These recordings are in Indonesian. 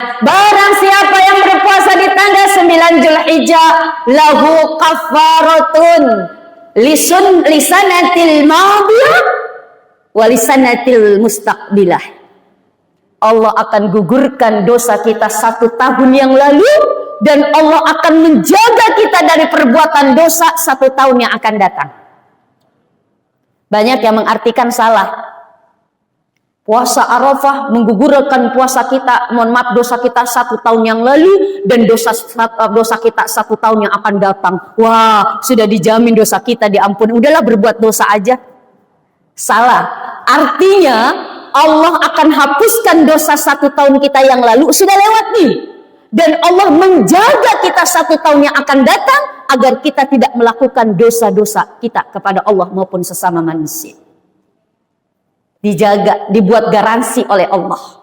Barang siapa yang berpuasa di tanggal 9 Zulhijjah, lahu kafaratun lisanatil madiyah wa lisanatil mustaqbilah. Allah akan gugurkan dosa kita 1 tahun yang lalu, dan Allah akan menjaga kita dari perbuatan dosa 1 tahun yang akan datang. Banyak yang mengartikan salah. Puasa Arafah menggugurkan puasa kita, dosa kita 1 tahun yang lalu, dan dosa kita 1 tahun yang akan datang. Wah, sudah dijamin dosa kita diampuni. Udahlah, berbuat dosa aja. Salah. Artinya Allah akan hapuskan dosa 1 tahun kita yang lalu, sudah lewat nih. Dan Allah menjaga kita 1 tahun yang akan datang, agar kita tidak melakukan dosa-dosa kita kepada Allah maupun sesama manusia. Dijaga, dibuat garansi oleh Allah.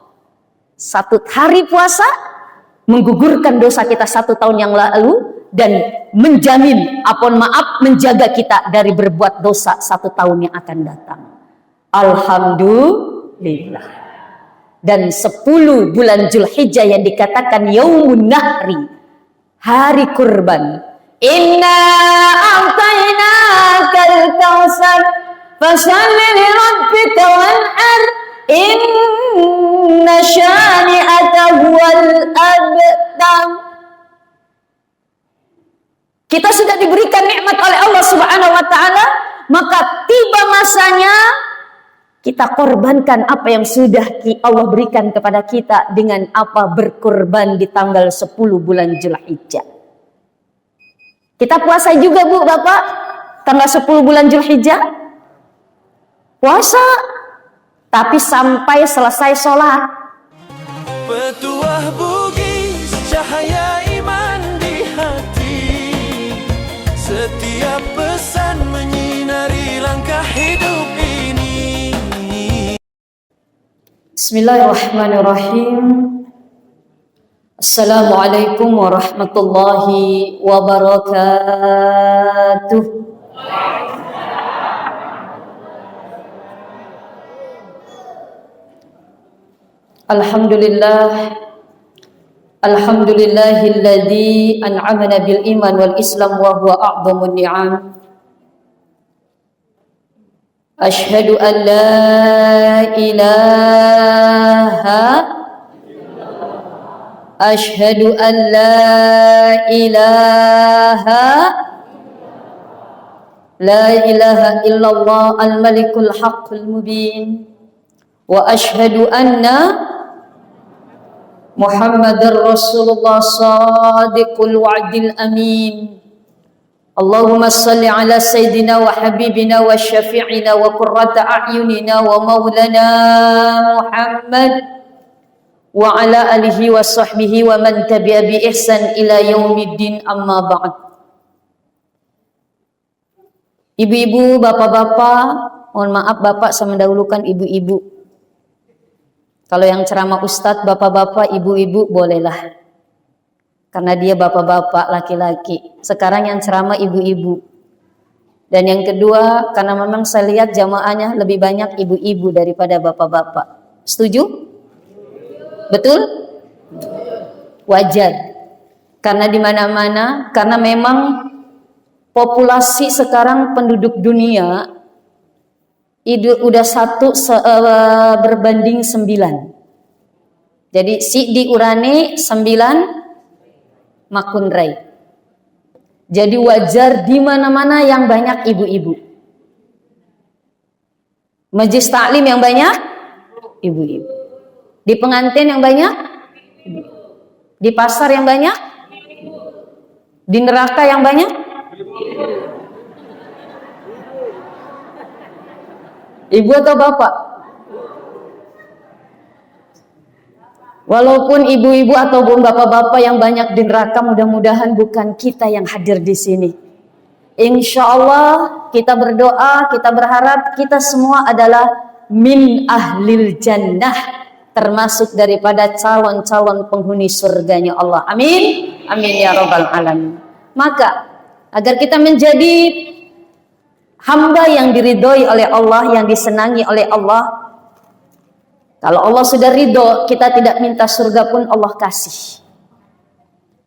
1 hari puasa menggugurkan dosa kita 1 tahun yang lalu, dan menjamin, menjaga kita dari berbuat dosa 1 tahun yang akan datang. Alhamdulillah. Dan 10 bulan Zulhijjah yang dikatakan Yaumun Nahri, hari kurban. Inna a'tainakal kautsar fasalli li rabbika wanhar inna syani'aka huwal abtar. Kita sudah diberikan nikmat oleh Allah Subhanahu wa taala, maka tiba masanya kita korbankan apa yang sudah Allah berikan kepada kita dengan apa? Berkorban di tanggal 10 bulan Zulhijjah. Kita puasa juga, Bu, Bapak, tanggal 10 bulan Zulhijjah. Puasa, tapi sampai selesai sholat. Petuah bugis, cahaya iman di hati. Setiap pesan menyinari langkah hidup ini. Bismillahirrahmanirrahim. Assalamualaikum warahmatullahi wabarakatuh. Alhamdulillahilladzi an'amana bil iman wal islam wa huwa a'dhamun ni'am. Asyhadu an la ilaha illallah al-malikul haqqul mubin, wa asyhadu anna Muhammadar Rasulullah sadiqul wa'dil amin. Allahumma salli ala sayyidina wa habibina wa syafi'ina wa qurrata a'yunina wa maulana Muhammad wa ala alihi wa sahbihi wa man tabi'a bi ihsan ila yaumiddin, amma ba'd. Ibu-ibu, bapak-bapak, mohon maaf Bapak, saya mendahulukan ibu-ibu. Kalau yang ceramah ustadz, bapak-bapak, ibu-ibu bolehlah. Karena dia bapak-bapak, laki-laki. Sekarang yang ceramah ibu-ibu. Dan yang kedua, karena memang saya lihat jamaahnya lebih banyak ibu-ibu daripada bapak-bapak. Setuju? Betul? Wajar. Karena di mana-mana, karena memang populasi sekarang penduduk dunia udah 1 berbanding 9. Jadi si diurani 9 makun rai. Jadi wajar di mana-mana yang banyak ibu-ibu. Majelis taklim yang banyak ibu-ibu. Di pengantin yang banyak ibu. Di pasar yang banyak, di neraka yang banyak ibu atau bapak? Walaupun ibu-ibu ataupun bapak-bapak yang banyak di neraka, mudah-mudahan bukan kita yang hadir di sini. Insya Allah kita berdoa, kita berharap kita semua adalah min ahlil jannah, termasuk daripada calon-calon penghuni surganya Allah. Amin. Amin ya rabbal alamin. Maka agar kita menjadi hamba yang diridhoi oleh Allah, yang disenangi oleh Allah, Kalau Allah sudah ridho, kita tidak minta surga pun Allah kasih.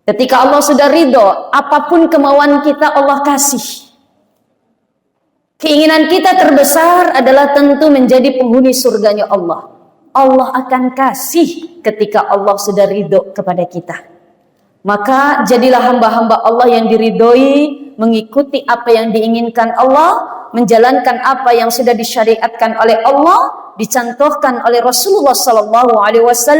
Ketika Allah sudah ridho, apapun kemauan kita Allah kasih. Keinginan kita terbesar adalah tentu menjadi penghuni surganya Allah. Allah akan kasih ketika Allah sudah ridho kepada kita. Maka jadilah hamba-hamba Allah yang diridhoi, mengikuti apa yang diinginkan Allah, menjalankan apa yang sudah disyariatkan oleh Allah, dicontohkan oleh Rasulullah SAW,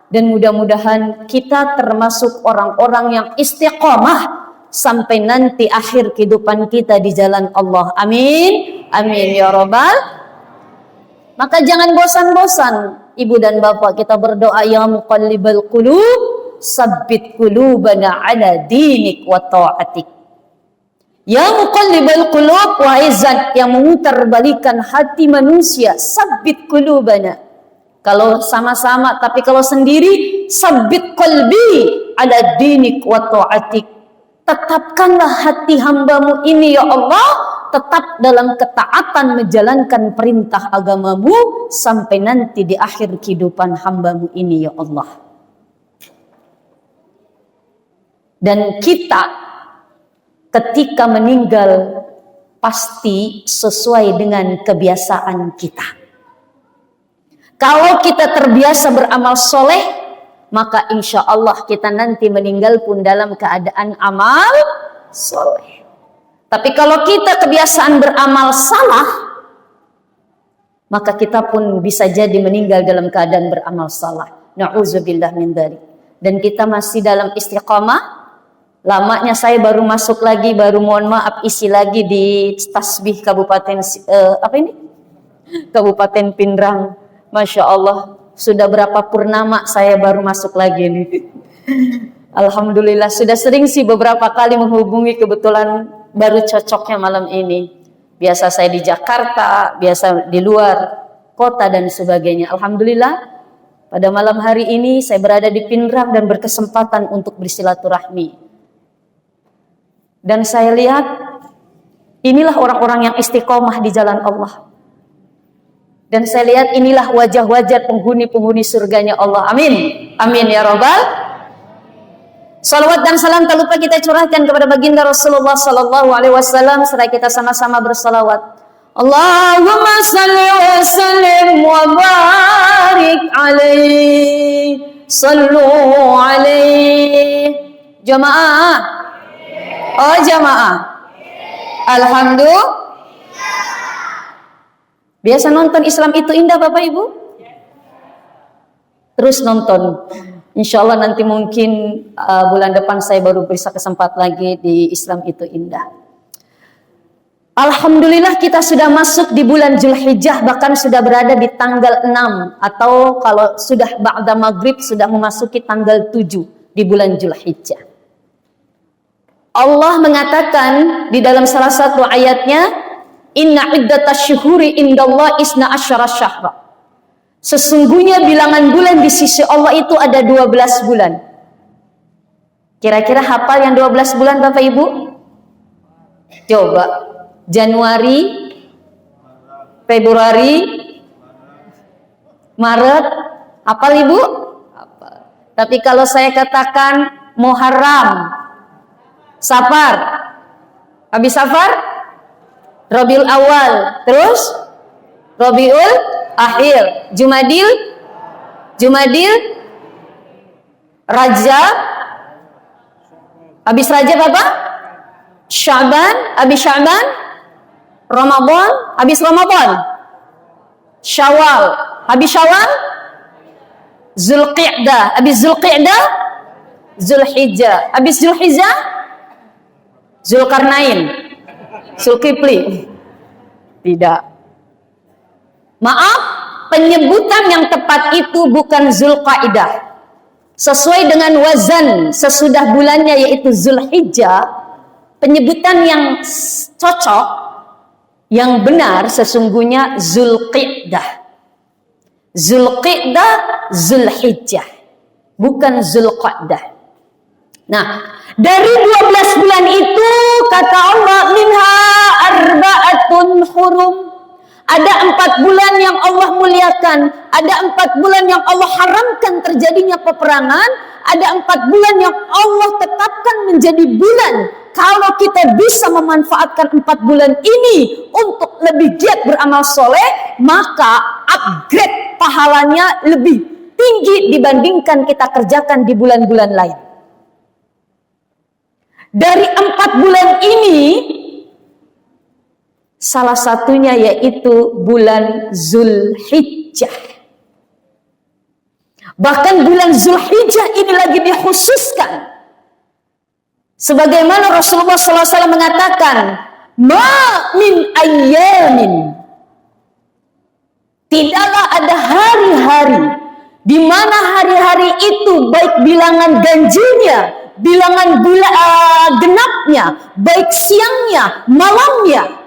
dan mudah-mudahan kita termasuk orang-orang yang istiqamah sampai nanti akhir kehidupan kita di jalan Allah. Amin, amin ya Rabbal. Maka jangan bosan-bosan, ibu dan bapak, kita berdoa, ya muqallibal qulub, sabbit qulubana ala dinik wa ta'atik. Ya muqallibal qulub, wahai zat yang memutarbalikan hati manusia, sabbit qulubana. Kalau sama-sama, tapi kalau sendiri, sabbit qalbi ala dinik wa ta'atik. Tetapkanlah hati hambamu ini ya Allah, tetap dalam ketaatan menjalankan perintah agamamu sampai nanti di akhir kehidupan hambamu ini ya Allah. Dan kita ketika meninggal pasti sesuai dengan kebiasaan kita. Kalau kita terbiasa beramal soleh, maka insya Allah kita nanti meninggal pun dalam keadaan amal soleh. Tapi kalau kita kebiasaan beramal salah, maka kita pun bisa jadi meninggal dalam keadaan beramal salah. Na'udzubillah min dzalik. Dan kita masih dalam istiqamah. Lamanya saya baru masuk lagi, baru mohon maaf isi lagi di tasbih Kabupaten Kabupaten Pindrang. Masya Allah, sudah berapa purnama saya baru masuk lagi nih. Alhamdulillah, sudah sering sih beberapa kali menghubungi, kebetulan baru cocoknya malam ini. Biasa saya di Jakarta, biasa di luar kota dan sebagainya. Alhamdulillah, pada malam hari ini saya berada di Pindrang dan berkesempatan untuk bersilaturahmi. Dan saya lihat, inilah orang-orang yang istiqomah di jalan Allah. Dan saya lihat inilah wajah-wajah penghuni-penghuni surganya Allah. Amin. Amin ya Rabbal. Salawat dan salam tak lupa kita curahkan kepada baginda Rasulullah sallallahu alaihi wasallam. Serta kita sama-sama bersalawat. Allahumma salli wa sallim wa barik alaihi. Sallu alaihi. Jamaah. Oh jamaah. Alhamdulillah. Biasa nonton Islam itu indah Bapak Ibu? Terus nonton. Insya Allah nanti mungkin bulan depan saya baru bisa kesempatan lagi di Islam itu indah. Alhamdulillah kita sudah masuk di bulan Zulhijjah, bahkan sudah berada di tanggal 6. Atau kalau sudah ba'da maghrib sudah memasuki tanggal 7 di bulan Zulhijjah. Allah mengatakan di dalam salah satu ayatnya, Inna iddatash syuhuri indallah isna asyara syahra. Sesungguhnya bilangan bulan di sisi Allah itu ada 12 bulan. Kira-kira hafal yang 12 bulan Bapak Ibu? Coba. Januari, Februari, Maret. Hafal Ibu? Hafal. Tapi kalau saya katakan Muharram, Safar. Habis Safar? Rabiul Awal, terus Rabiul Akhir, Jumadil, Rajab, habis Rajab apa? Sya'ban, habis Sya'ban, Ramadan, habis Ramadan, Syawal, habis Syawal, Zulqi'dah, habis Zulqi'dah, Zulhijjah, habis Zulhijjah, Zulkarnain, Zulkifli. Tidak. Maaf, penyebutan yang tepat itu bukan Zulqaidah. Sesuai dengan wazan sesudah bulannya yaitu Zulhijjah, penyebutan yang cocok, yang benar sesungguhnya Zulqi'dah. Zulqi'dah, Zulhijjah, bukan Zulqaidah. Nah, dari 12 bulan itu kata Allah, minha arba'atun hurum. Ada 4 bulan yang Allah muliakan, ada 4 bulan yang Allah haramkan terjadinya peperangan, ada 4 bulan yang Allah tetapkan menjadi bulan. Kalau kita bisa memanfaatkan 4 bulan ini untuk lebih giat beramal soleh, maka upgrade pahalanya lebih tinggi dibandingkan kita kerjakan di bulan-bulan lain. Dari 4 bulan ini, salah satunya yaitu bulan Zulhijjah. Bahkan bulan Zulhijjah ini lagi dikhususkan. Sebagaimana Rasulullah SAW mengatakan, ma min ayyamin, tidaklah ada hari-hari di mana hari-hari itu baik bilangan ganjilnya, bilangan genapnya, baik siangnya, malamnya,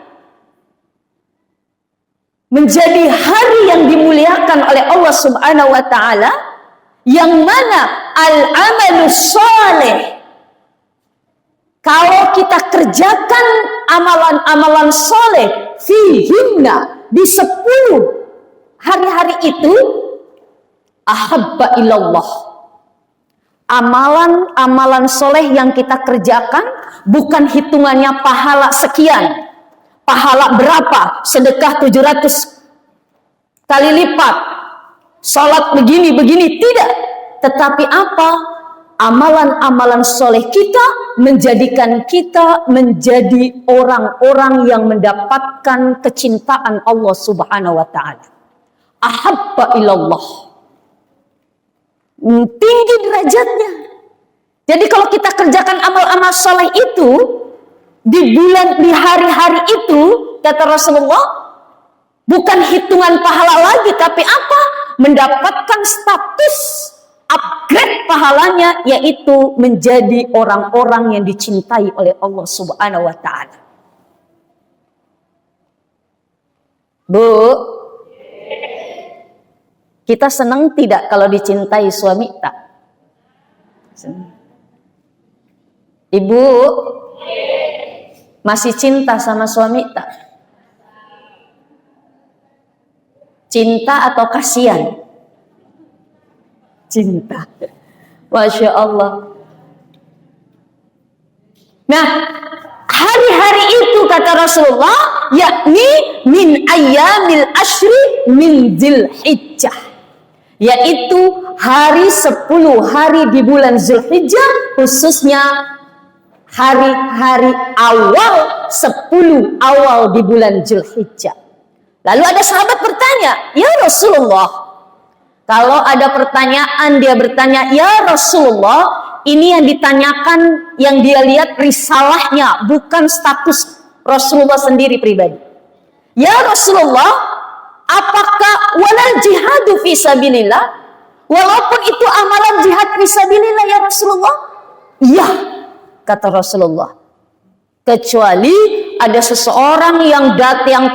menjadi hari yang dimuliakan oleh Allah Subhanahu wa taala, yang mana al-amalu shalih, kalau kita kerjakan amalan-amalan soleh fihinna, di 10 hari-hari itu, ahabba ilallah, amalan-amalan soleh yang kita kerjakan bukan hitungannya pahala sekian, pahala berapa, sedekah 700 kali lipat, salat begini-begini, tidak. Tetapi apa? Amalan-amalan soleh kita menjadikan kita menjadi orang-orang yang mendapatkan kecintaan Allah Subhanahu wa ta'ala. Ahabba ilallah, tinggi derajatnya. Jadi kalau kita kerjakan amal-amal soleh itu di hari-hari itu, kata Rasulullah, bukan hitungan pahala lagi, tapi apa? Mendapatkan status upgrade pahalanya, yaitu menjadi orang-orang yang dicintai oleh Allah Subhanahu wa ta'ala. Bu, kita senang tidak kalau dicintai suami tak? Ibu, masih cinta sama suami tak? Cinta atau kasihan? Cinta. Masya Allah. Nah, hari-hari itu kata Rasulullah, yakni min ayyamil ashri min Zulhijjah, yaitu hari 10 hari di bulan Zulhijjah, khususnya hari-hari awal 10 awal di bulan Zulhijjah. Lalu ada sahabat bertanya, ya Rasulullah, kalau ada pertanyaan, dia bertanya, ya Rasulullah, ini yang ditanyakan, yang dia lihat risalahnya, bukan status Rasulullah sendiri pribadi. Ya Rasulullah, apakah walal jihadu fisabilillah, walaupun itu amalan jihad fisabilillah ya Rasulullah? Iya, kata Rasulullah. Kecuali ada seseorang yang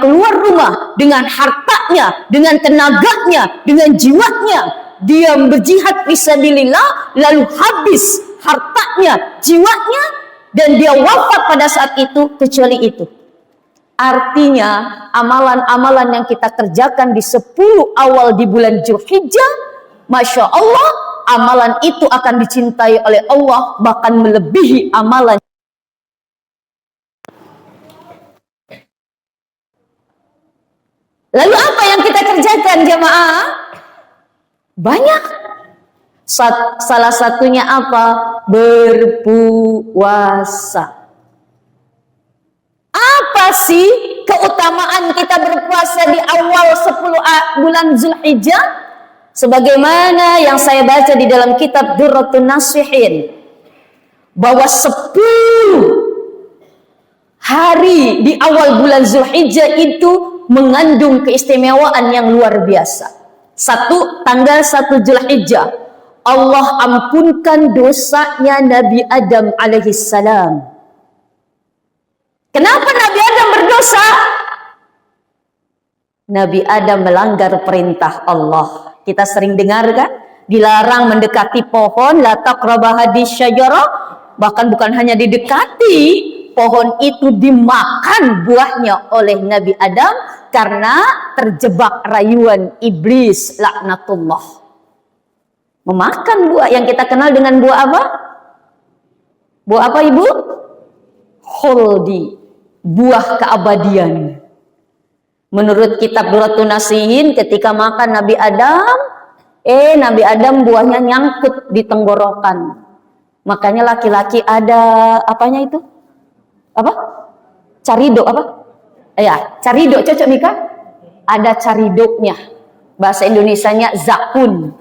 keluar rumah dengan hartanya, dengan tenaganya, dengan jiwanya, dia berjihad fisabilillah, lalu habis hartanya, jiwanya, dan dia wafat pada saat itu, kecuali itu. Artinya amalan-amalan yang kita kerjakan di 10 awal di bulan Zulhijjah, Masya Allah, amalan itu akan dicintai oleh Allah, bahkan melebihi amalan. Lalu apa yang kita kerjakan jamaah? Banyak. Salah satunya apa? Berpuasa. Apa sih keutamaan kita berpuasa di awal 10 bulan Zulhijjah? Sebagaimana yang saya baca di dalam kitab Durratun Nasihin, bahwa 10 hari di awal bulan Zulhijjah itu mengandung keistimewaan yang luar biasa. 1, tanggal 1 Zulhijjah, Allah ampunkan dosanya Nabi Adam alaihissalam. Kenapa Nabi Adam berdosa? Nabi Adam melanggar perintah Allah. Kita sering dengar kan? Dilarang mendekati pohon, la taqrabu hadis syajarah. Bahkan bukan hanya didekati, pohon itu dimakan buahnya oleh Nabi Adam karena terjebak rayuan iblis laknatullah. Memakan buah yang kita kenal dengan buah apa? Buah apa ibu? Khuldi, buah keabadian. Menurut kitab Duratun Nasihin, ketika makan Nabi Adam buahnya nyangkut di tenggorokan. Makanya laki-laki ada apanya itu? Apa? Carido apa? Ya, carido cocok nih Kak? Ada caridoknya. Bahasa Indonesianya zakun.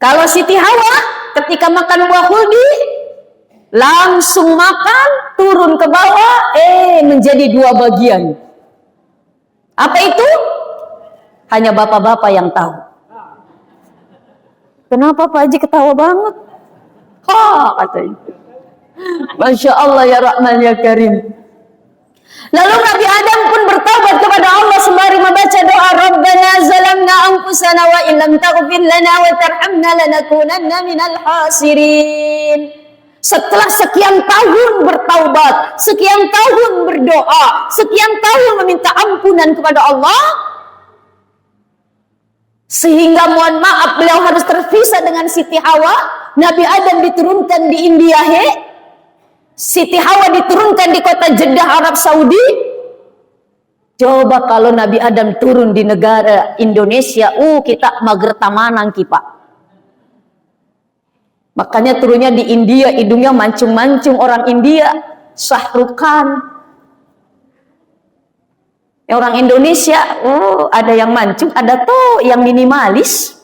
Kalau Siti Hawa ketika makan buah khuldi langsung makan, turun ke bawah, menjadi 2 bagian. Apa itu? Hanya bapak-bapak yang tahu. Kenapa Pak Haji ketawa banget? Katanya. Masya Allah ya Rahman ya Karim. Lalu Nabi Adam pun bertobat kepada Allah sembari membaca doa Rabbana zalamna anfusana wa illam taghfir lana wa tarhamna lanakunanna minal khasirin. Setelah sekian tahun bertaubat, sekian tahun berdoa, sekian tahun meminta ampunan kepada Allah, sehingga mohon maaf beliau harus terpisah dengan Siti Hawa. Nabi Adam diturunkan di India, Siti Hawa diturunkan di kota Jeddah, Arab Saudi. Coba kalau Nabi Adam turun di negara Indonesia, kita mager tamanang Pak. Makanya turunnya di India, hidungnya mancung-mancung orang India, Syahrukan. Orang Indonesia, ada yang mancung, ada tuh yang minimalis.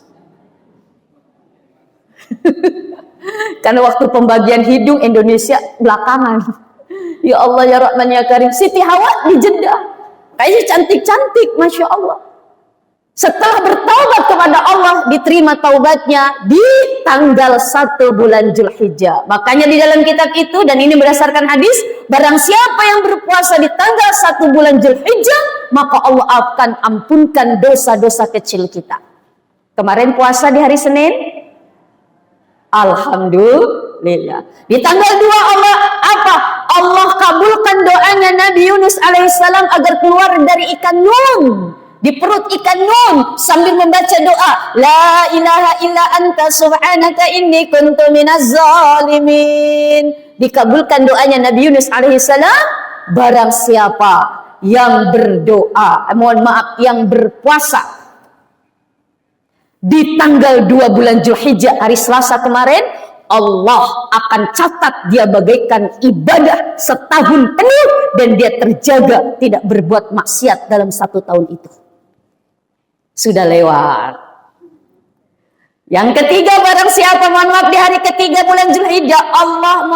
Karena waktu pembagian hidung Indonesia belakangan. Ya Allah ya Rahman ya Karim. Siti Hawa di Jeddah, kayaknya cantik-cantik, Masya Allah. Setelah bertaubat kepada Allah, diterima taubatnya di tanggal 1 bulan Zulhijjah. Makanya di dalam kitab itu, dan ini berdasarkan hadis, barang siapa yang berpuasa di tanggal 1 bulan Zulhijjah, maka Allah akan ampunkan dosa-dosa kecil kita. Kemarin puasa di hari Senin, alhamdulillah. Di tanggal 2 Allah kabulkan doanya Nabi Yunus alaihissalam agar keluar dari ikan Nun, di perut ikan Nun, sambil membaca doa la ilaha illa anta subhanaka inni kuntu minaz zalimin. Dikabulkan doanya Nabi Yunus alaihissalam. Barang siapa yang berdoa, yang berpuasa di tanggal 2 bulan Zulhijjah, hari Selasa kemarin, Allah akan catat dia bagaikan ibadah setahun penuh, dan dia terjaga tidak berbuat maksiat dalam 1 tahun itu. Sudah lewat. Yang ketiga, barang siapa di hari ketiga bulan Zulhijjah, Allah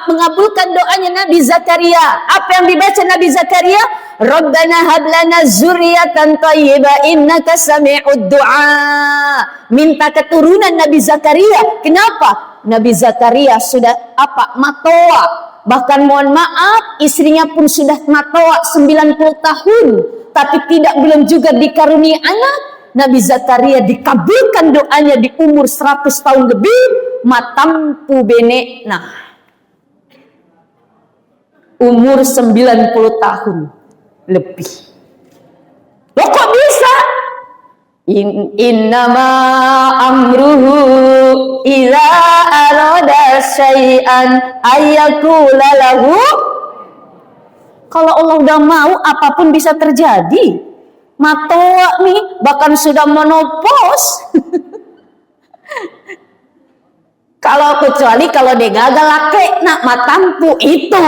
mengabulkan doanya Nabi Zakaria. Apa yang dibaca Nabi Zakaria? Rabbana hablana zurriyatan thayyibah innaka sami'ud du'a. Minta keturunan Nabi Zakaria. Kenapa? Nabi Zakaria sudah matoa. Bahkan istrinya pun sudah matoa 90 tahun. Tapi belum juga dikaruniai anak. Nabi Zakaria dikabulkan doanya di umur 100 tahun lebih. Matampu bene. Umur 90 tahun lebih. Loh kok bisa? Innama amruhu idza arada syai'an ayyakula lahu. Kalau Allah udah mau, apapun bisa terjadi. Matoa nih, bahkan sudah menopos. Kecuali kalau dia gagal laki, matampu itu.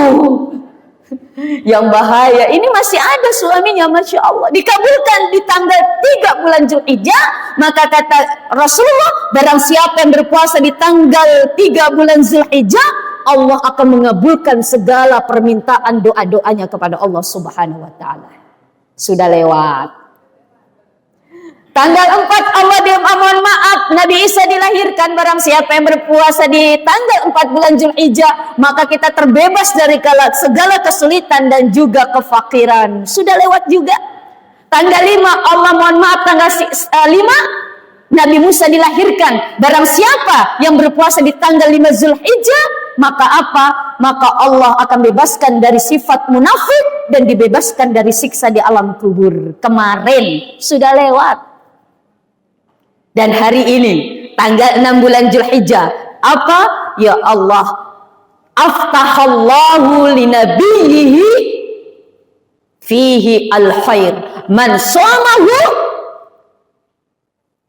Yang bahaya, ini masih ada suaminya, Masya Allah. Dikabulkan di tanggal 3 bulan Zulhijjah. Maka kata Rasulullah, barang siapa yang berpuasa di tanggal 3 bulan Zulhijjah, Allah akan mengabulkan segala permintaan doa-doanya kepada Allah Subhanahu wa Ta'ala. Sudah lewat. Tanggal 4 mohon maaf, Nabi Isa dilahirkan. Barang siapa yang berpuasa di tanggal 4 bulan Zulhijjah, maka kita terbebas dari segala kesulitan dan juga kefakiran. Sudah lewat juga. Tanggal 5 tanggal 5 Nabi Musa dilahirkan. Barang siapa yang berpuasa di tanggal 5 Zulhijjah, maka apa? Maka Allah akan bebaskan dari sifat munafik dan dibebaskan dari siksa di alam kubur. Kemarin sudah lewat. Dan hari ini tanggal 6 bulan Zulhijjah, apa? Ya Allah, aftahallahu linabiyyihi fihi al-khair man shamahu.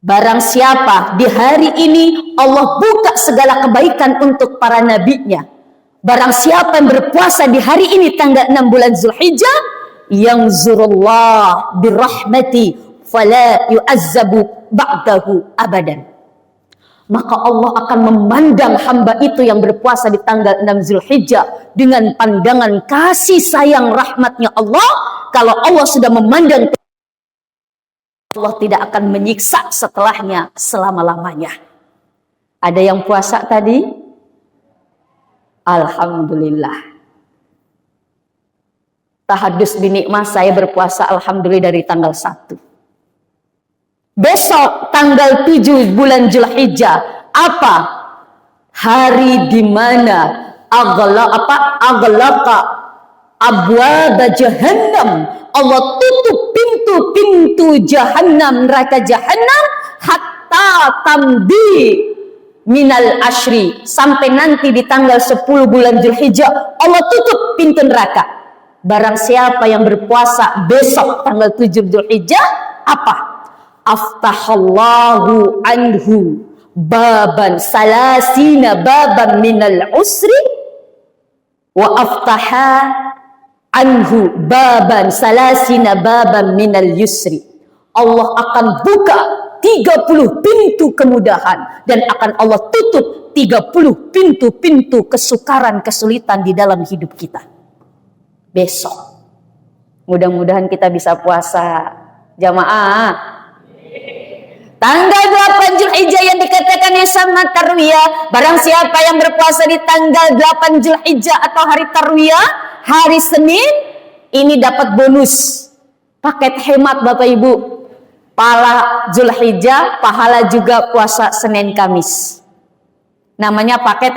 Barang siapa di hari ini Allah buka segala kebaikan untuk para nabinya. Barang siapa yang berpuasa di hari ini tanggal 6 bulan Zulhijjah, yang zurullah birahmati fala yu'azzabu ba'dahu abadan. Maka Allah akan memandang hamba itu yang berpuasa di tanggal 6 Zulhijjah dengan pandangan kasih sayang rahmatnya Allah. Kalau Allah sudah memandang, Allah tidak akan menyiksa setelahnya selama-lamanya. Ada yang puasa tadi? Alhamdulillah. Tahadus binikmah, saya berpuasa alhamdulillah dari tanggal 1. Besok tanggal 7 bulan Zulhijjah, apa? Hari di mana aghlaqa abwaab jahannam. Allah tutup pintu-pintu jahannam, neraka jahannam, hatta tamdi minal ashri, sampai nanti di tanggal 10 bulan Zulhijjah Allah tutup pintu neraka. Barang siapa yang berpuasa besok tanggal 7 Zulhijjah, apa? Aftahallahu anhu baban salasina baban minal usri wa aftaha anhu baban salasina baban minal yusri. Allah akan buka 30 pintu kemudahan dan akan Allah tutup 30 pintu-pintu kesukaran, kesulitan di dalam hidup kita. Besok mudah-mudahan kita bisa puasa jamaah. Tanggal 8 Zulhijjah yang dikatakan sama tarwiyah. Barang siapa yang berpuasa di tanggal 8 Zulhijjah atau hari tarwiyah, hari Senin, ini dapat bonus. Paket hemat Bapak Ibu. Pahala Zulhijjah, pahala juga puasa Senin Kamis. Namanya paket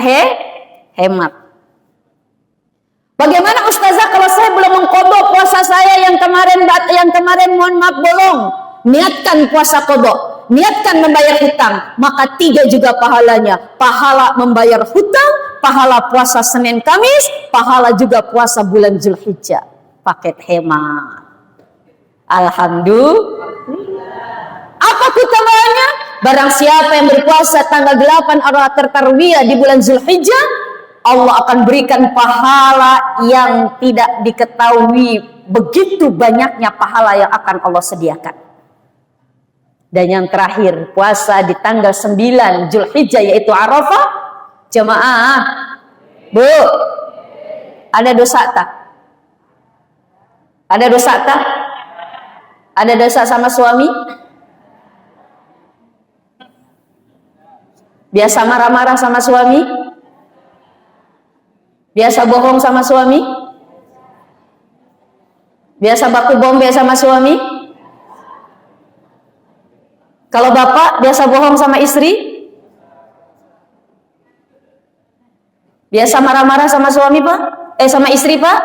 hemat. Bagaimana Ustazah kalau saya belum mengqadha puasa saya yang kemarin mohon maaf bolong. Niatkan puasa qadha. Niatkan membayar hutang, maka 3 juga pahalanya. Pahala membayar hutang, pahala puasa Senin Kamis, pahala juga puasa bulan Zulhijjah. Paket hemat. Alhamdulillah. Apa keutamaannya? Barang siapa yang berpuasa tanggal 8 atau tarwiyah di bulan Zulhijjah, Allah akan berikan pahala yang tidak diketahui, begitu banyaknya pahala yang akan Allah sediakan. Dan yang terakhir, puasa di tanggal 9 Zulhijjah yaitu Arafah. Jemaah, Bu, ada dosa tak? Ada dosa tak? Ada dosa sama suami? Biasa marah-marah sama suami? Biasa bohong sama suami? Biasa baku bombe sama suami? Kalau bapak biasa bohong sama istri? Biasa marah-marah sama suami Pak? Sama istri Pak?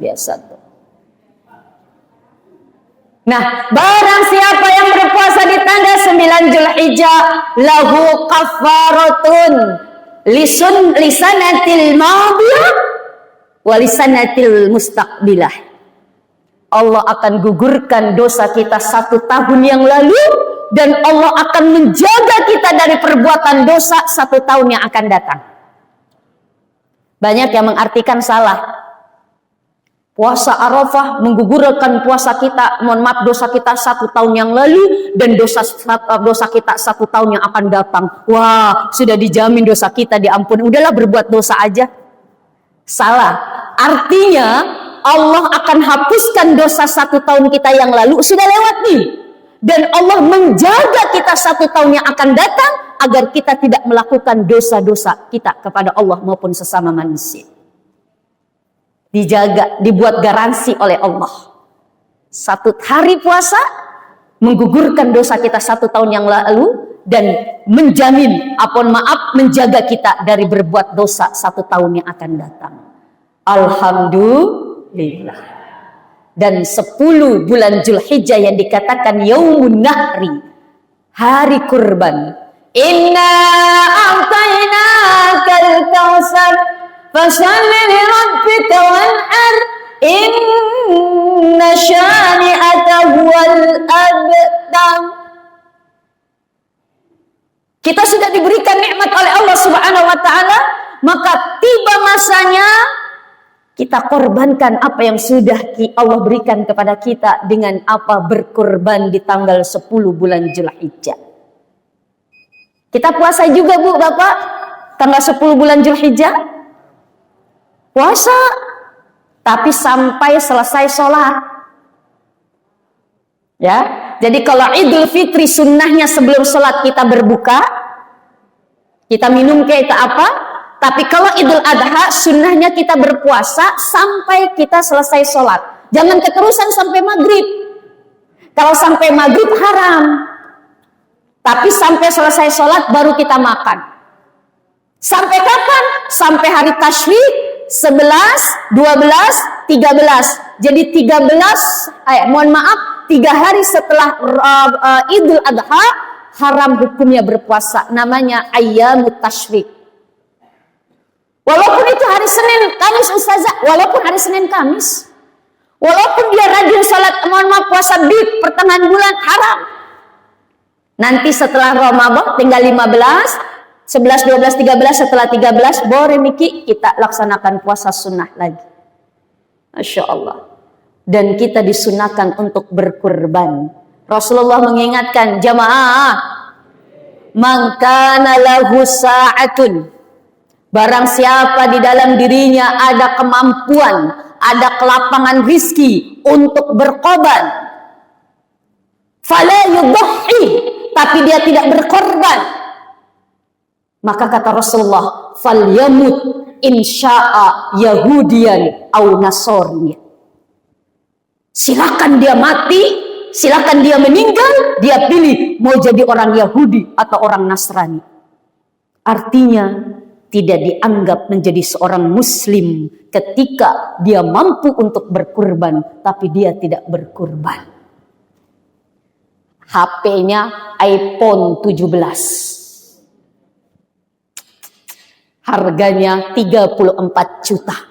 Biasa tuh. Nah, barang siapa yang berpuasa di tanggal 9 Zulhijjah, lahu kafaratun lisanatil madiyah wa lisanatil mustaqbilah. Allah akan gugurkan dosa kita 1 tahun yang lalu, dan Allah akan menjaga kita dari perbuatan dosa 1 tahun yang akan datang. Banyak yang mengartikan salah. Puasa Arafah menggugurkan puasa kita, mohon maaf, dosa kita 1 tahun yang lalu, dan dosa kita 1 tahun yang akan datang. Wah, sudah dijamin dosa kita diampuni. Udahlah, berbuat dosa aja. Salah. Artinya Allah akan hapuskan dosa 1 tahun kita yang lalu, sudah lewat nih. Dan Allah menjaga kita 1 tahun yang akan datang agar kita tidak melakukan dosa-dosa kita kepada Allah maupun sesama manusia. Dijaga, dibuat garansi oleh Allah. 1 hari puasa menggugurkan dosa kita 1 tahun yang lalu, dan menjamin, menjaga kita dari berbuat dosa 1 tahun yang akan datang. Alhamdulillah. Dan 10 bulan Zulhijjah yang dikatakan Yaumun Nahri, hari kurban. Inna a'tainakal kautsar fasholli li rabbika wanhar inna syani'aka huwal abtar. Kita sudah diberikan nikmat oleh Allah Subhanahu wa taala, maka tiba masanya kita korbankan apa yang sudah Allah berikan kepada kita dengan apa? Berkorban di tanggal 10 bulan Zulhijjah. Kita puasa juga Bu, Bapak, tanggal 10 bulan Zulhijjah. Puasa, tapi sampai selesai sholat. Ya, jadi kalau Idul Fitri sunnahnya sebelum sholat kita berbuka, kita minum kayak apa? Tapi kalau Idul Adha sunnahnya kita berpuasa sampai kita selesai sholat. Jangan keterusan sampai maghrib. Kalau sampai maghrib haram. Tapi sampai selesai sholat baru kita makan. Sampai kapan? Sampai hari Tasyrik 11, 12, 13. Jadi 3 hari setelah Idul Adha haram hukumnya berpuasa. Namanya Ayyamut Tasyrik. Walaupun itu hari Senin, Kamis Ustazah, walaupun hari Senin, Kamis, walaupun dia rajin sholat, puasa di pertengahan bulan, haram. Nanti setelah Ramadan tinggal 15, 11, 12, 13, setelah 13, boleh Miki, kita laksanakan puasa sunnah lagi. Masya Allah. Dan kita disunahkan untuk berkurban. Rasulullah mengingatkan, jamaah, man kana lahu sa'atun, barang siapa di dalam dirinya ada kemampuan, ada kelapangan rizki untuk berkorban, fala yudhi, tapi dia tidak berkorban, maka kata Rasulullah, falyamut insya'a yahudiyan au nasraniyan. Silakan dia mati, silakan dia meninggal, dia pilih mau jadi orang Yahudi atau orang Nasrani. Artinya tidak dianggap menjadi seorang muslim ketika dia mampu untuk berkurban, tapi dia tidak berkurban. HP-nya iPhone 17. Harganya 34 juta.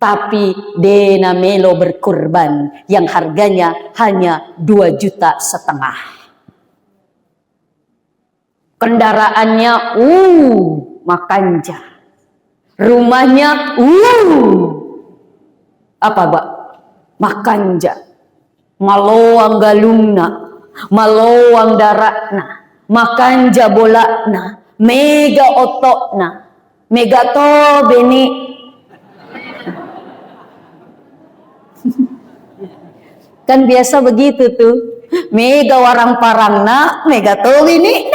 Tapi Dena Melo berkurban yang harganya hanya 2,5 juta. Kendaraannya Makanja. Rumahnya apa, Pak? Makanja. Malowang galungna, malowang daratna, Makanja bolakna, mega otokna, mega to beni. Kan biasa begitu tuh. Mega warang parangna, mega to beni.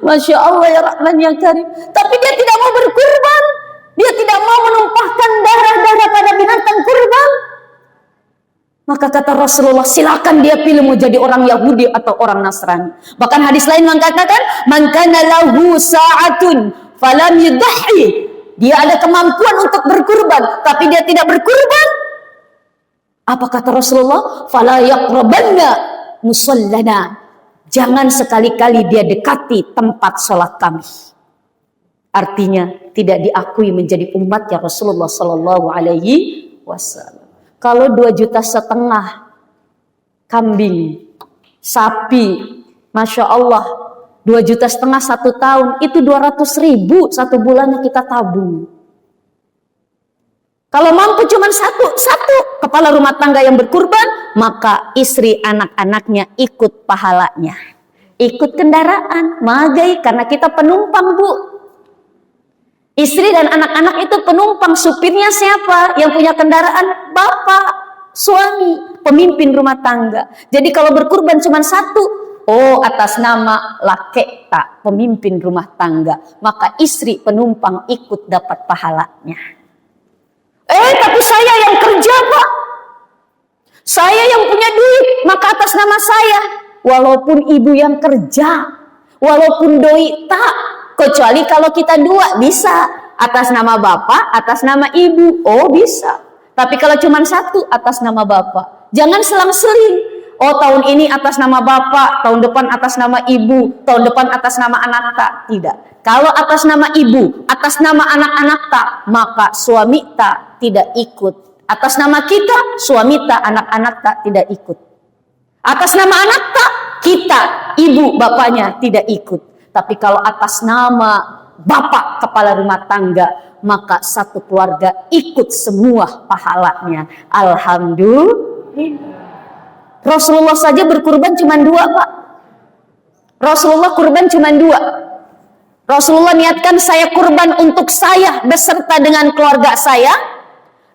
Masya Allah ya Rahman ya Karim. Tapi dia tidak mau berkurban. Dia tidak mau menumpahkan darah-darah pada binatang kurban. Maka kata Rasulullah, silakan dia pilih mau jadi orang Yahudi atau orang Nasrani. Bahkan hadis lain mengatakan, man kana lahu sa'atun falam yudhi. Dia ada kemampuan untuk berkurban, tapi dia tidak berkurban. Apa kata Rasulullah? Fala yaqrabanna musallana. Jangan sekali-kali dia dekati tempat sholat kami. Artinya tidak diakui menjadi umat ya Rasulullah Sallallahu Alaihi Wasallam. Kalau 2,5 juta kambing, sapi, Masya Allah, 2,5 juta 1 tahun, itu 200.000 1 bulannya kita tabung. Kalau mampu cuma satu kepala rumah tangga yang berkurban, maka istri anak-anaknya ikut pahalanya. Ikut kendaraan, magai, karena kita penumpang, Bu. Istri dan anak-anak itu penumpang, supirnya siapa? Yang punya kendaraan? Bapak, suami, pemimpin rumah tangga. Jadi kalau berkurban cuma 1, atas nama laketa, pemimpin rumah tangga, maka istri penumpang ikut dapat pahalanya. Tapi saya yang kerja, Pak. Saya yang punya duit, maka atas nama saya. walaupun ibu yang kerja, walaupun doi tak, kecuali kalau kita dua bisa, atas nama bapak, atas nama ibu, oh bisa. Tapi kalau cuma satu, atas nama bapak. Jangan selang-seling. Oh tahun ini atas nama bapak, tahun depan atas nama ibu, tahun depan atas nama anak tak. Tidak. Kalau atas nama ibu, atas nama anak-anak tak, maka suami tak tidak ikut. Atas nama kita, suami tak, anak-anak tak tidak ikut. Atas nama anak tak, kita, ibu, bapaknya tidak ikut. Tapi kalau atas nama bapak kepala rumah tangga, maka satu keluarga ikut semua pahalanya. Alhamdulillah. Rasulullah saja berkurban cuma 2, Pak. Rasulullah kurban cuma 2. Rasulullah niatkan saya kurban untuk saya beserta dengan keluarga saya.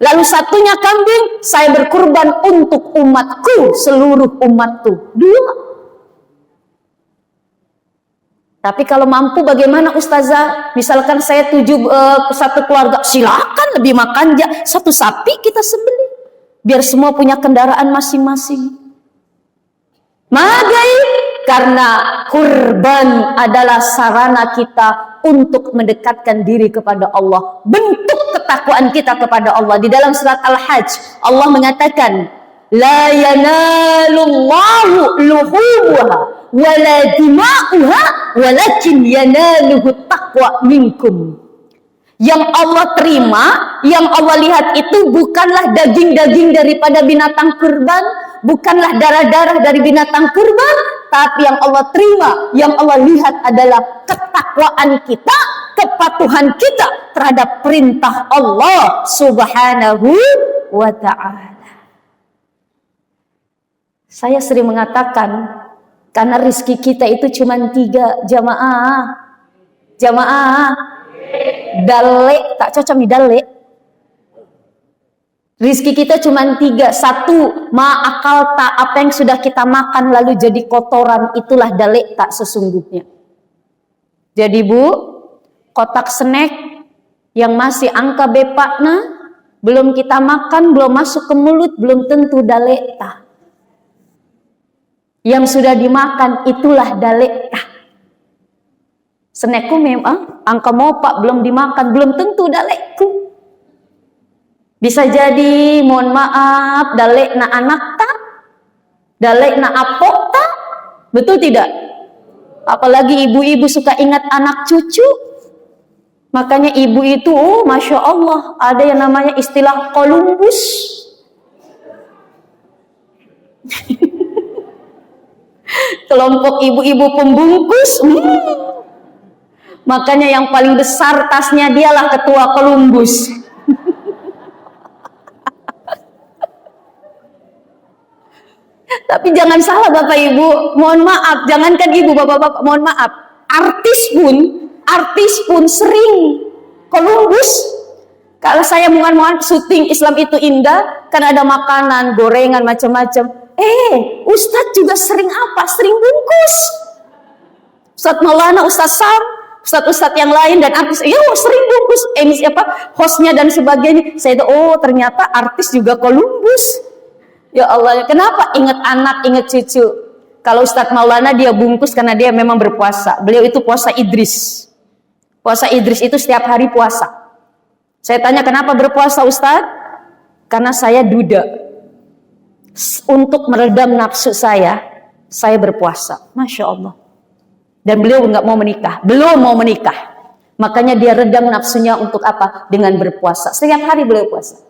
Lalu satunya kambing, saya berkurban untuk umatku, seluruh umatku. 2. Tapi kalau mampu bagaimana Ustazah? Misalkan saya 7 satu keluarga, silakan lebih makan aja. 1 sapi kita sembelih. Biar semua punya kendaraan masing-masing. Magai, karena kurban adalah sarana kita untuk mendekatkan diri kepada Allah. Bentuk ketakwaan kita kepada Allah. Di dalam surat Al-Hajj, Allah mengatakan, La yanalullahu luhumuha wala dima'uha walakin yanaluhu taqwa minkum. Yang Allah terima, yang Allah lihat itu bukanlah daging-daging daripada binatang kurban, bukanlah darah-darah dari binatang kurban, tapi yang Allah terima, yang Allah lihat adalah ketakwaan kita, kepatuhan kita terhadap perintah Allah Subhanahu wa ta'ala. Saya sering mengatakan, karena rizki kita itu cuma 3, jamaah. Dalek, tak cocok nih dalek. Rizki kita cuma 3. 1, ma'akal tak, apa yang sudah kita makan lalu jadi kotoran, itulah dalek tak sesungguhnya. Jadi Bu, kotak snack yang masih angka bepakna, belum kita makan, belum masuk ke mulut, belum tentu dalek tak. Yang sudah dimakan, itulah dalek tak. Snackku memang angka mopak belum dimakan, belum tentu dalekku. Bisa jadi, mohon maaf, dalek na anak tak, dalek na apok tak, betul tidak? Apalagi ibu-ibu suka ingat anak cucu. Makanya ibu itu, oh Masya Allah, ada yang namanya istilah Columbus. Kelompok ibu-ibu pembungkus. Makanya yang paling besar tasnya dialah ketua Columbus. Tapi jangan salah Bapak Ibu, mohon maaf, jangankan ibu bapak-bapak, mohon maaf, artis pun sering Columbus. Kalau saya mohon syuting Islam itu indah, kan ada makanan, gorengan macam-macam. Ustadz juga sering apa? Sering bungkus. Ustadz Maulana, Ustadz Sam, Ustadz-ustadz yang lain dan artis, sering bungkus hostnya dan sebagainya. Saya itu, ternyata artis juga Columbus. Ya Allah, kenapa? Ingat anak, ingat cucu. Kalau Ustadz Maulana dia bungkus karena dia memang berpuasa. Beliau itu puasa Idris. Puasa Idris itu setiap hari puasa. Saya tanya, kenapa berpuasa Ustadz? Karena saya duda. Untuk meredam nafsu saya berpuasa. Masya Allah. Dan beliau nggak mau menikah, belum mau menikah. Makanya dia redam nafsunya untuk apa? Dengan berpuasa. Setiap hari beliau puasa.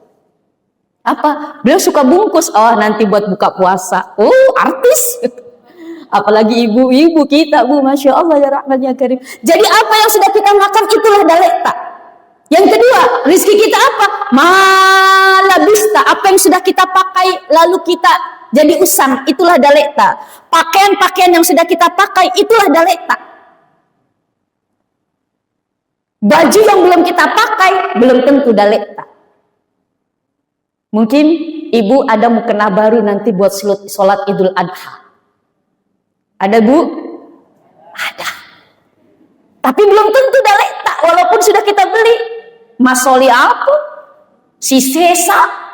Apa? Beliau suka bungkus. Oh, nanti buat buka puasa. Oh, artis. Apalagi ibu-ibu kita, Bu, Masya Allah ya rahmatnya karim. Jadi apa yang sudah kita makan itulah dalekta. Yang kedua, rizki kita apa? Malabista. Apa yang sudah kita pakai lalu kita jadi usang, itulah dalekta. Pakaian-pakaian yang sudah kita pakai, itulah dalekta. Baju yang belum kita pakai, belum tentu dalekta. Mungkin ibu ada mukena baru nanti buat sholat Idul Adha. Ada Bu? Ada. Tapi belum tentu dalekta, walaupun sudah kita beli. Masoli apa? Si sesa.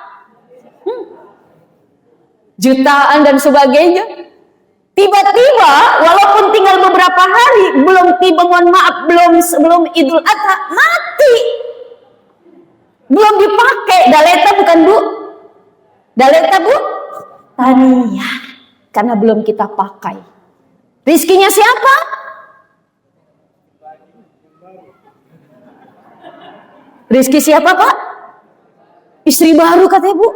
Jutaan dan sebagainya. Tiba-tiba, walaupun tinggal beberapa hari, belum tiba, mohon maaf, sebelum Idul Adha, mati. Belum dipakai. Daleta bukan Bu? Daleta Bu? Tania. Karena belum kita pakai. Rizkinya siapa? Rizki siapa Pak? Istri baru katanya Bu.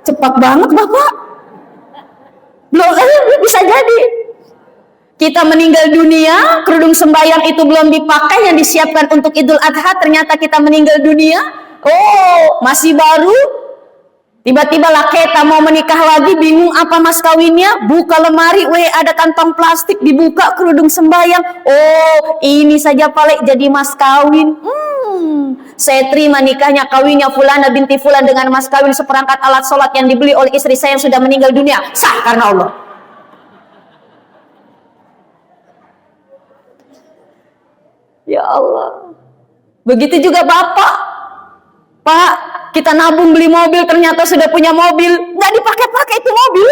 Cepat banget Bapak. Belum, bisa jadi. Kita meninggal dunia, kerudung sembahyang itu belum dipakai yang disiapkan untuk Idul Adha, ternyata kita meninggal dunia. Oh, masih baru. Tiba-tiba lah kita mau menikah lagi, bingung apa mas kawinnya, buka lemari, ada kantong plastik, dibuka kerudung sembahyang. Oh, ini saja paling jadi mas kawin. Saya terima nikahnya, kawinnya Fulana binti Fulan dengan mas kawin seperangkat alat sholat yang dibeli oleh istri saya yang sudah meninggal dunia. Sah karena Allah. Ya Allah. Begitu juga Bapak. Pak, kita nabung beli mobil, ternyata sudah punya mobil. Nggak dipakai-pakai itu mobil.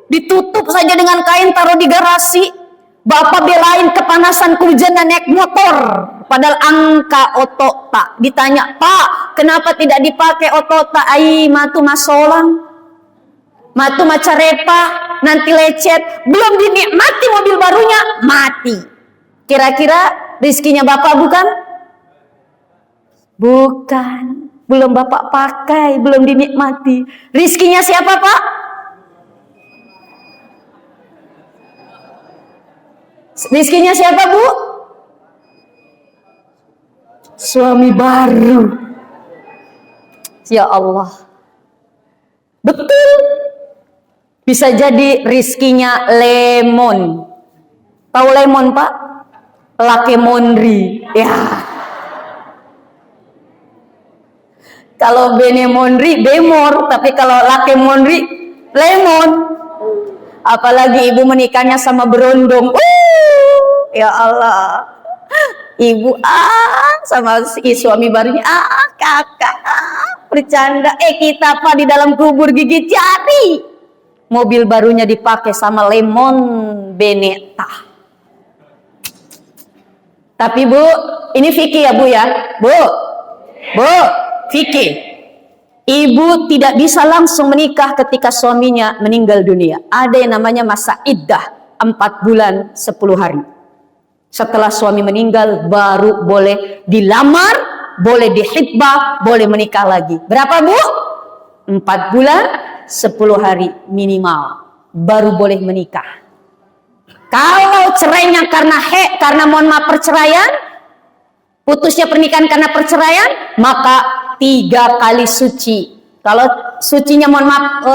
Ditutup saja dengan kain, taruh di garasi. Bapak belain kepanasan kehujanan naik motor. Padahal angka otota. Ditanya, Pak, kenapa tidak dipakai otota? Ai, matu masolang. Matu macarepa, nanti lecet. Belum dinikmati mobil barunya, mati. Kira-kira rizkinya Bapak bukan? Bukan. Belum Bapak pakai, belum dinikmati. Rizkinya siapa Pak? Rizkinya siapa Bu? Suami baru. Ya Allah. Betul. Bisa jadi rizkinya lemon. Tahu lemon Pak? Lake Monri. Ya. Kalau Bene Monri, Bemor. Tapi kalau Lake Monri, lemon. Apalagi ibu menikahnya sama berondong. Ya Allah. Ibu sama si suami barunya kakak bercanda. Kita Pak di dalam kubur gigit jari. Mobil barunya dipakai sama lemon Beneta. Tapi Bu, ini fikih ya Bu ya. Bu, fikih. Ibu tidak bisa langsung menikah ketika suaminya meninggal dunia. Ada yang namanya masa iddah, 4 bulan 10 hari. Setelah suami meninggal baru boleh dilamar, boleh dihitbah, boleh menikah lagi. Berapa Bu? 4 bulan 10 hari minimal baru boleh menikah. Kalau cerainya karena mohon maaf perceraian, putusnya pernikahan karena perceraian, maka 3 kali suci. Kalau sucinya mohon maaf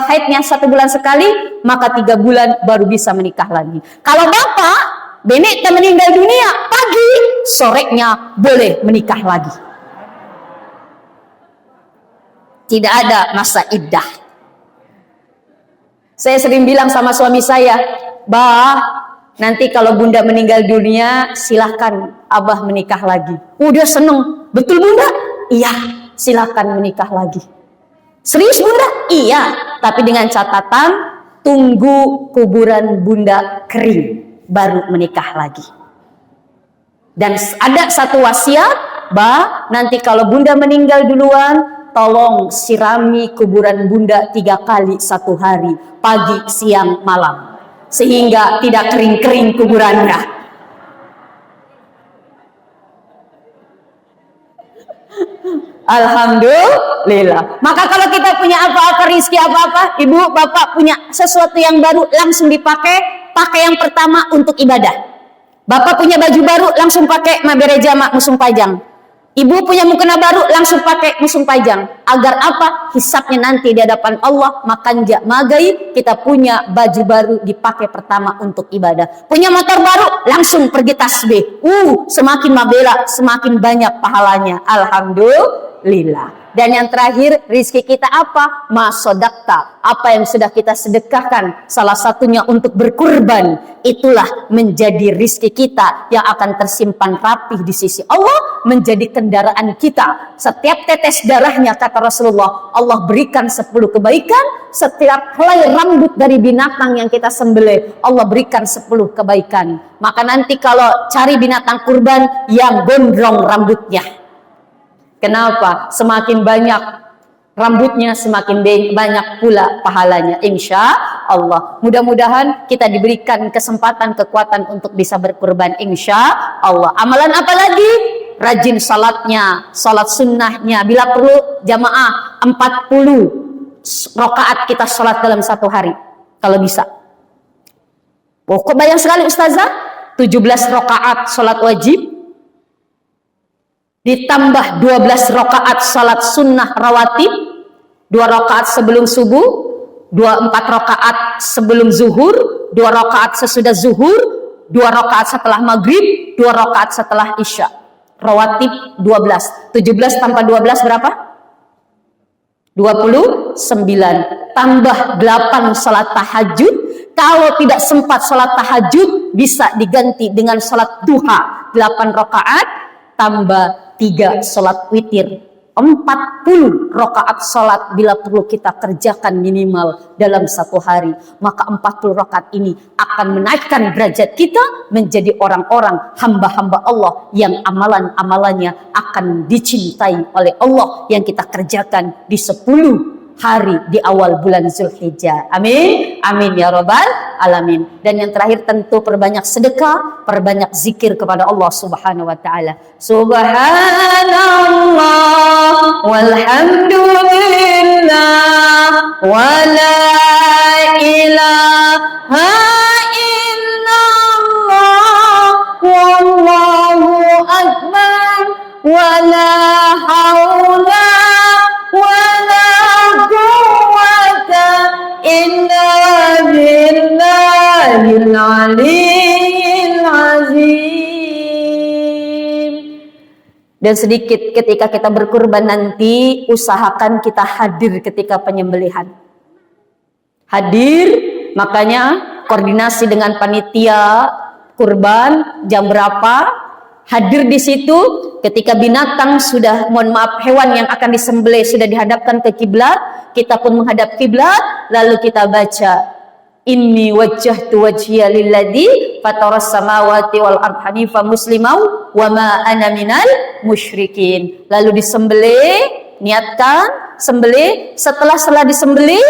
haidnya 1 bulan sekali, maka 3 bulan baru bisa menikah lagi. Kalau Bapak Beneta meninggal dunia pagi, sorenya boleh menikah lagi. Tidak ada masa iddah. Saya sering bilang sama suami saya, Bah, nanti kalau Bunda meninggal dunia, silahkan Abah menikah lagi. Udah seneng, betul Bunda? Iya, silahkan menikah lagi. Serius Bunda? Iya, tapi dengan catatan tunggu kuburan Bunda kering, baru menikah lagi. Dan ada satu wasiat, Bah, nanti kalau Bunda meninggal duluan, tolong sirami kuburan Bunda 3 kali 1 hari, pagi, siang, malam, sehingga tidak kering-kering kuburannya. Alhamdulillah. Maka kalau kita punya apa-apa, rizki apa-apa, ibu, bapak punya sesuatu yang baru, langsung dipakai. Pakai yang pertama untuk ibadah. Bapak punya baju baru, langsung pakai mabere jama musung pajang. Ibu punya mukena baru, langsung pakai musung pajang. Agar apa? Hisapnya nanti di hadapan Allah, makan jak magai, kita punya baju baru dipakai pertama untuk ibadah. Punya motor baru, langsung pergi tasbih. Semakin mabela, semakin banyak pahalanya. Alhamdulillah. Dan yang terakhir, rizki kita apa? Masodakta. Apa yang sudah kita sedekahkan, salah satunya untuk berkurban. Itulah menjadi rizki kita yang akan tersimpan rapih di sisi Allah menjadi kendaraan kita. Setiap tetes darahnya, kata Rasulullah, Allah berikan 10 kebaikan. Setiap helai rambut dari binatang yang kita sembelih, Allah berikan 10 kebaikan. Maka nanti kalau cari binatang kurban yang gondrong rambutnya. Kenapa? Semakin banyak rambutnya, semakin banyak pula pahalanya, insya Allah. Mudah-mudahan kita diberikan kesempatan, kekuatan untuk bisa berkurban, insya Allah. Amalan apa lagi? Rajin salatnya, salat sunnahnya. Bila perlu jamaah 40 rakaat kita salat dalam satu hari, kalau bisa. Oh, kok banyak sekali Ustazah? 17 rakaat salat wajib, ditambah 12 rakaat salat sunnah rawatib, 2 rakaat sebelum subuh, 4 rakaat sebelum zuhur, 2 rakaat sesudah zuhur, 2 rakaat setelah maghrib, 2 rakaat setelah isya. Rawatib 12. 17 tambah 12 berapa? 29. Tambah 8 salat tahajud. Kalau tidak sempat salat tahajud, bisa diganti dengan salat duha 8 rakaat, tambah 3 salat witir. 40 rakaat salat bila perlu kita kerjakan minimal dalam satu hari. Maka 40 rakaat ini akan menaikkan derajat kita menjadi orang-orang hamba-hamba Allah yang amalan-amalannya akan dicintai oleh Allah, yang kita kerjakan di 10 hari di awal bulan Zulhijjah. Amin, amin ya rabbal alamin. Dan yang terakhir tentu perbanyak sedekah, perbanyak zikir kepada Allah Subhanahu wa taala. Subhanallah walhamdulillah wala ilaha illallah wallahu akbar wala haula wala quwwata illa billahil aliyyil azim. Dan sedikit ketika kita berkurban nanti, usahakan kita hadir ketika penyembelihan. Hadir, makanya koordinasi dengan panitia kurban jam berapa, hadir di situ ketika binatang sudah, mohon maaf, hewan yang akan disembelih sudah dihadapkan ke kiblat, kita pun menghadap kiblat, lalu kita baca inni wajjahtu wajhiya lilladzi fataras samawati wal ardh hanifan muslimau wa ma ana minal musyrikin. Lalu disembelih, niatkan sembelih. Setelah disembelih,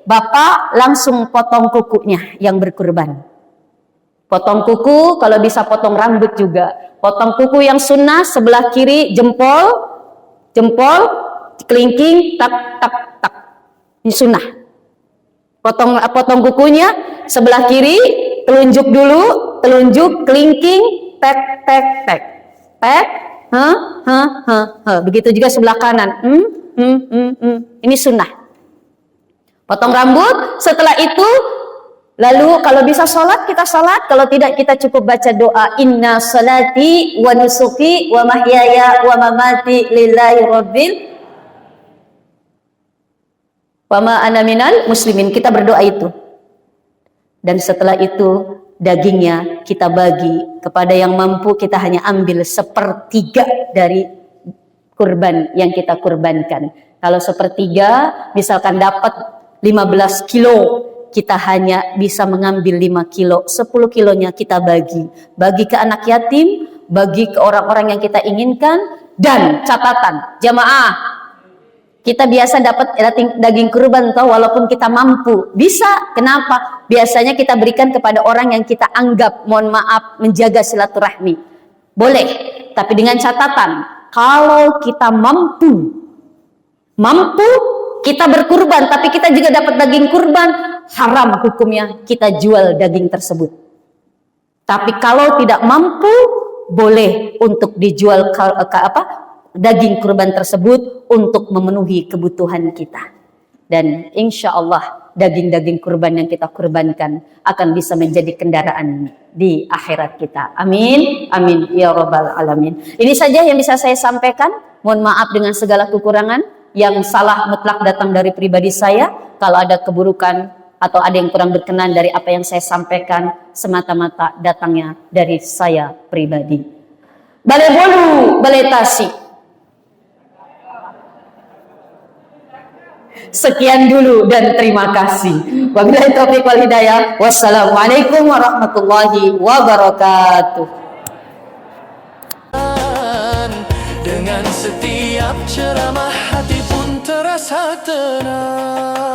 Bapak langsung potong kukunya yang berkurban. Potong kuku, kalau bisa potong rambut juga. Potong kuku yang sunnah sebelah kiri jempol, kelingking, tak. Ini sunnah. Potong kukunya sebelah kiri, telunjuk dulu, telunjuk, kelingking, tek. Begitu juga sebelah kanan. Ini sunnah. Potong rambut, setelah itu lalu kalau bisa sholat, kita sholat. Kalau tidak, kita cukup baca doa inna salati wa nusuki wa mahyaya wa mamati lillahi rabbil wa ma ana minal muslimin. Kita berdoa itu. Dan setelah itu dagingnya kita bagi kepada yang mampu. Kita hanya ambil 1/3 dari kurban yang kita kurbankan. Kalau 1/3 misalkan dapat 15 kilo, kita hanya bisa mengambil 5 kilo, 10 kilonya kita bagi ke anak yatim, bagi ke orang-orang yang kita inginkan. Dan catatan jamaah, kita biasa dapat daging kurban toh, walaupun kita mampu, bisa. Kenapa? Biasanya kita berikan kepada orang yang kita anggap, mohon maaf, menjaga silaturahmi. Boleh, tapi dengan catatan, kalau kita mampu kita berkurban, tapi kita juga dapat daging kurban, haram hukumnya kita jual daging tersebut. Tapi kalau tidak mampu, boleh untuk dijual daging kurban tersebut untuk memenuhi kebutuhan kita. Dan insya Allah daging-daging kurban yang kita kurbankan akan bisa menjadi kendaraan di akhirat kita. Amin, amin ya rabbal alamin. Ini saja yang bisa saya sampaikan. Mohon maaf dengan segala kekurangan. Yang salah mutlak datang dari pribadi saya. Kalau ada keburukan atau ada yang kurang berkenan dari apa yang saya sampaikan, semata-mata datangnya dari saya pribadi. Balai Bolu, Balai Tasik. Sekian dulu dan terima kasih. Wabillahi taufiq wal hidayah. Wassalamualaikum warahmatullahi wabarakatuh. Dengan setiap ceramah hati pun terasa tenang.